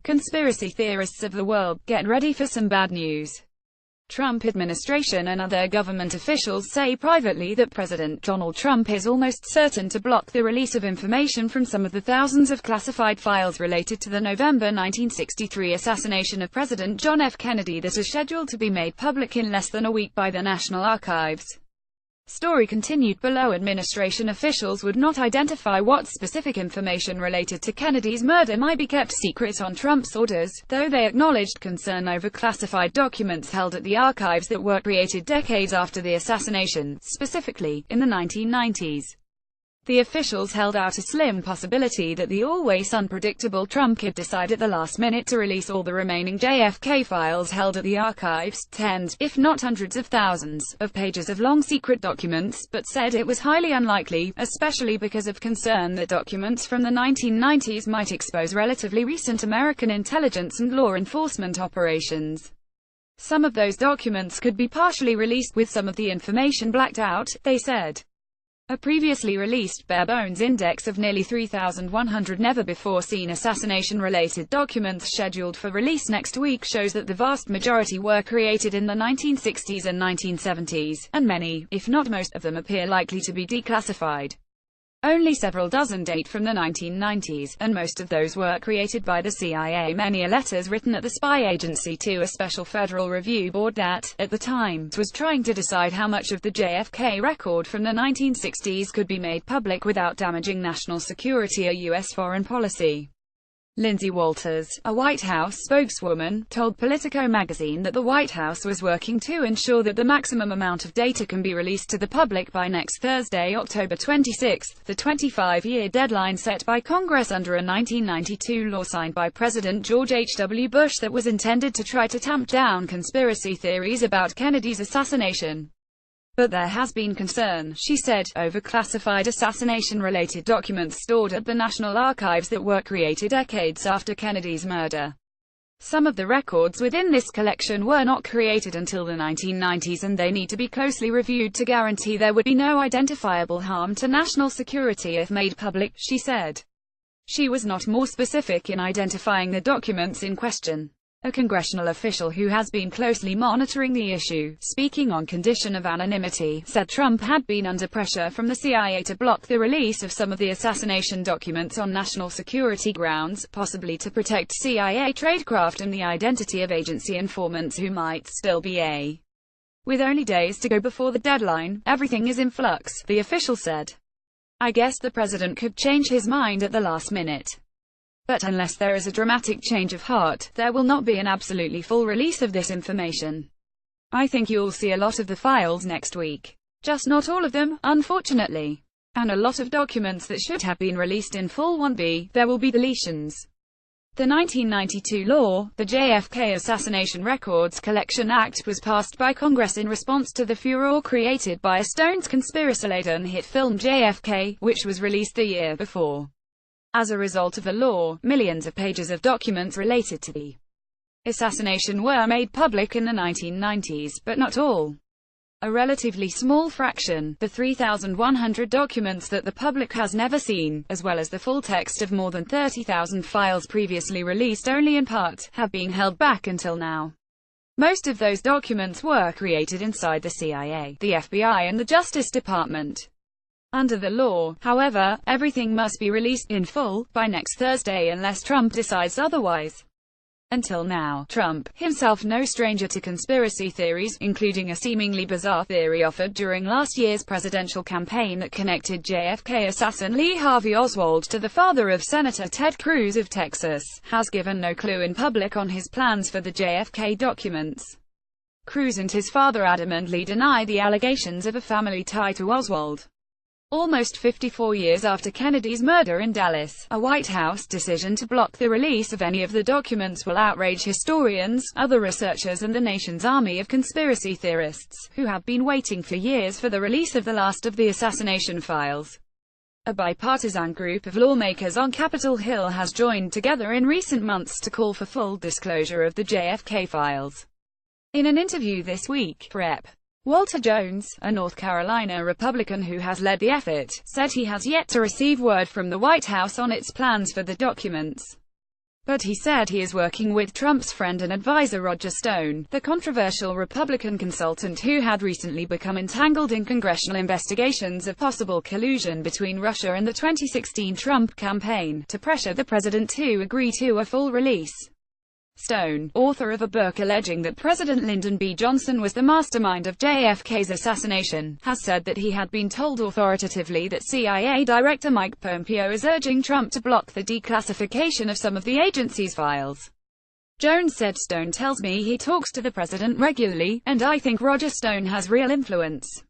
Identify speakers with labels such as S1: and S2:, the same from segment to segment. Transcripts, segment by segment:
S1: Conspiracy theorists of the world, get ready for some bad news. Trump administration and other government officials say privately that President Donald Trump is almost certain to block the release of information from some of the thousands of classified files related to the November 1963 assassination of President John F. Kennedy that are scheduled to be made public in less than a week by the National Archives. Story continued below. Administration officials would not identify what specific information related to Kennedy's murder might be kept secret on Trump's orders, though they acknowledged concern over classified documents held at the archives that were created decades after the assassination, specifically, in the 1990s. The officials held out a slim possibility that the always unpredictable Trump could decide at the last minute to release all the remaining JFK files held at the archives, tens, if not hundreds of thousands, of pages of long secret documents, but said it was highly unlikely, especially because of concern that documents from the 1990s might expose relatively recent American intelligence and law enforcement operations. Some of those documents could be partially released, with some of the information blacked out, they said. A previously released bare-bones index of nearly 3,100 never-before-seen assassination-related documents scheduled for release next week shows that the vast majority were created in the 1960s and 1970s, and many, if not most, of them appear likely to be declassified. Only several dozen date from the 1990s, and most of those were created by the CIA. Many are letters written at the spy agency to a special Federal Review Board that, at the time, was trying to decide how much of the JFK record from the 1960s could be made public without damaging national security or U.S. foreign policy. Lindsay Walters, a White House spokeswoman, told Politico magazine that the White House was working to ensure that the maximum amount of data can be released to the public by next Thursday, October 26, the 25-year deadline set by Congress under a 1992 law signed by President George H. W. Bush that was intended to try to tamp down conspiracy theories about Kennedy's assassination. But there has been concern, she said, over classified assassination-related documents stored at the National Archives that were created decades after Kennedy's murder. Some of the records within this collection were not created until the 1990s, and they need to be closely reviewed to guarantee there would be no identifiable harm to national security if made public, she said. She was not more specific in identifying the documents in question. A congressional official who has been closely monitoring the issue, speaking on condition of anonymity, said Trump had been under pressure from the CIA to block the release of some of the assassination documents on national security grounds, possibly to protect CIA tradecraft and the identity of agency informants who might still be A. With only days to go before the deadline, everything is in flux, the official said. I guess the president could change his mind at the last minute. But unless there is a dramatic change of heart, there will not be an absolutely full release of this information. I think you'll see a lot of the files next week. Just not all of them, unfortunately. And a lot of documents that should have been released in full won't be. There will be deletions. The 1992 law, the JFK Assassination Records Collection Act, was passed by Congress in response to the furor created by a Stone's conspiracy-laden hit film JFK, which was released the year before. As a result of the law, millions of pages of documents related to the assassination were made public in the 1990s, but not all. A relatively small fraction, the 3,100 documents that the public has never seen, as well as the full text of more than 30,000 files previously released only in part, have been held back until now. Most of those documents were created inside the CIA, the FBI and the Justice Department. Under the law, however, everything must be released, in full, by next Thursday unless Trump decides otherwise. Until now, Trump, himself no stranger to conspiracy theories, including a seemingly bizarre theory offered during last year's presidential campaign that connected JFK assassin Lee Harvey Oswald to the father of Senator Ted Cruz of Texas, has given no clue in public on his plans for the JFK documents. Cruz and his father adamantly deny the allegations of a family tie to Oswald. Almost 54 years after Kennedy's murder in Dallas, a White House decision to block the release of any of the documents will outrage historians, other researchers and the nation's army of conspiracy theorists, who have been waiting for years for the release of the last of the assassination files. A bipartisan group of lawmakers on Capitol Hill has joined together in recent months to call for full disclosure of the JFK files. In an interview this week, Rep. Walter Jones, a North Carolina Republican who has led the effort, said he has yet to receive word from the White House on its plans for the documents. But he said he is working with Trump's friend and advisor Roger Stone, the controversial Republican consultant who had recently become entangled in congressional investigations of possible collusion between Russia and the 2016 Trump campaign, to pressure the president to agree to a full release. Stone, author of a book alleging that President Lyndon B. Johnson was the mastermind of JFK's assassination, has said that he had been told authoritatively that CIA Director Mike Pompeo is urging Trump to block the declassification of some of the agency's files. Jones said, "Stone tells me he talks to the president regularly, and I think Roger Stone has real influence."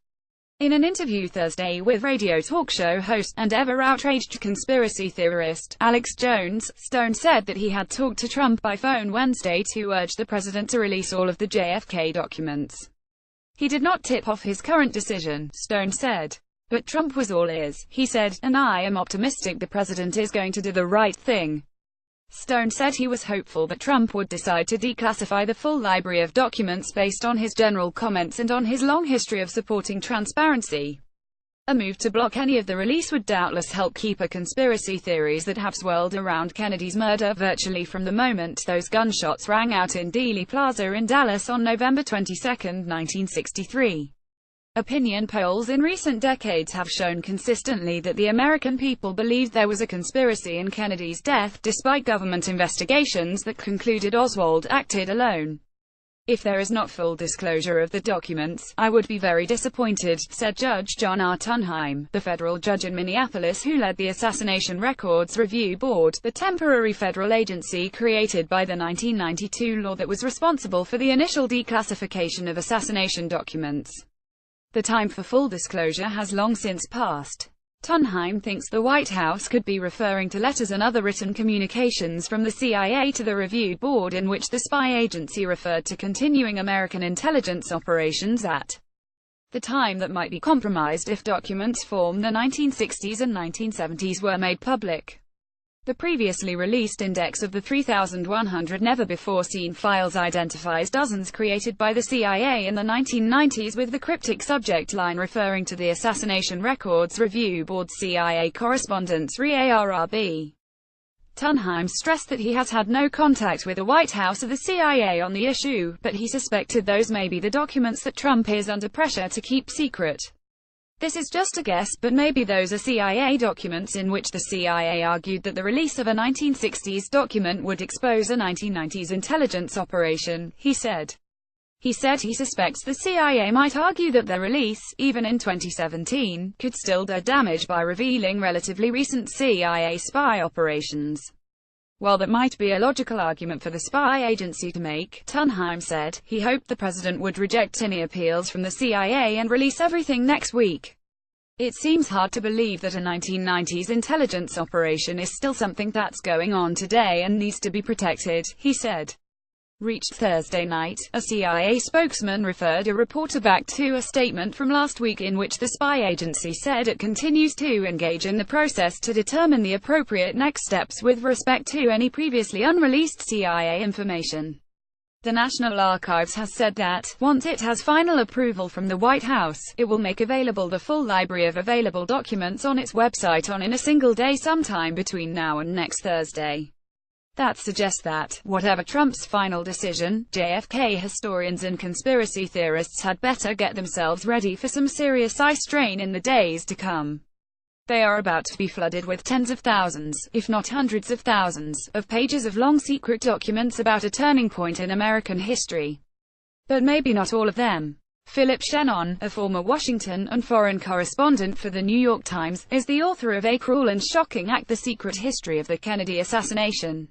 S1: In an interview Thursday with radio talk show host, and ever-outraged conspiracy theorist, Alex Jones, Stone said that he had talked to Trump by phone Wednesday to urge the president to release all of the JFK documents. He did not tip off his current decision, Stone said. But Trump was all ears, he said, and I am optimistic the president is going to do the right thing. Stone said he was hopeful that Trump would decide to declassify the full library of documents based on his general comments and on his long history of supporting transparency. A move to block any of the release would doubtless help keep conspiracy theories that have swirled around Kennedy's murder virtually from the moment those gunshots rang out in Dealey Plaza in Dallas on November 22, 1963. Opinion polls in recent decades have shown consistently that the American people believed there was a conspiracy in Kennedy's death, despite government investigations that concluded Oswald acted alone. "If there is not full disclosure of the documents, I would be very disappointed," said Judge John R. Tunheim, the federal judge in Minneapolis who led the Assassination Records Review Board, the temporary federal agency created by the 1992 law that was responsible for the initial declassification of assassination documents. The time for full disclosure has long since passed. Tunheim thinks the White House could be referring to letters and other written communications from the CIA to the Review Board in which the spy agency referred to continuing American intelligence operations at the time that might be compromised if documents from the 1960s and 1970s were made public. The previously released index of the 3,100 never-before-seen files identifies dozens created by the CIA in the 1990s with the cryptic subject line referring to the Assassination Records Review Board CIA correspondence re-ARRB. Tunheim stressed that he has had no contact with the White House or the CIA on the issue, but he suspected those may be the documents that Trump is under pressure to keep secret. "This is just a guess, but maybe those are CIA documents in which the CIA argued that the release of a 1960s document would expose a 1990s intelligence operation," he said. He said he suspects the CIA might argue that their release, even in 2017, could still do damage by revealing relatively recent CIA spy operations. While that might be a logical argument for the spy agency to make, Tunheim said, he hoped the president would reject any appeals from the CIA and release everything next week. "It seems hard to believe that a 1990s intelligence operation is still something that's going on today and needs to be protected," he said. Reached Thursday night, a CIA spokesman referred a reporter back to a statement from last week in which the spy agency said it continues to engage in the process to determine the appropriate next steps with respect to any previously unreleased CIA information. The National Archives has said that, once it has final approval from the White House, it will make available the full library of available documents on its website in a single day sometime between now and next Thursday. That suggests that, whatever Trump's final decision, JFK historians and conspiracy theorists had better get themselves ready for some serious eye strain in the days to come. They are about to be flooded with tens of thousands, if not hundreds of thousands, of pages of long secret documents about a turning point in American history. But maybe not all of them. Philip Shannon, a former Washington and foreign correspondent for The New York Times, is the author of A Cruel and Shocking Act: The Secret History of the Kennedy Assassination.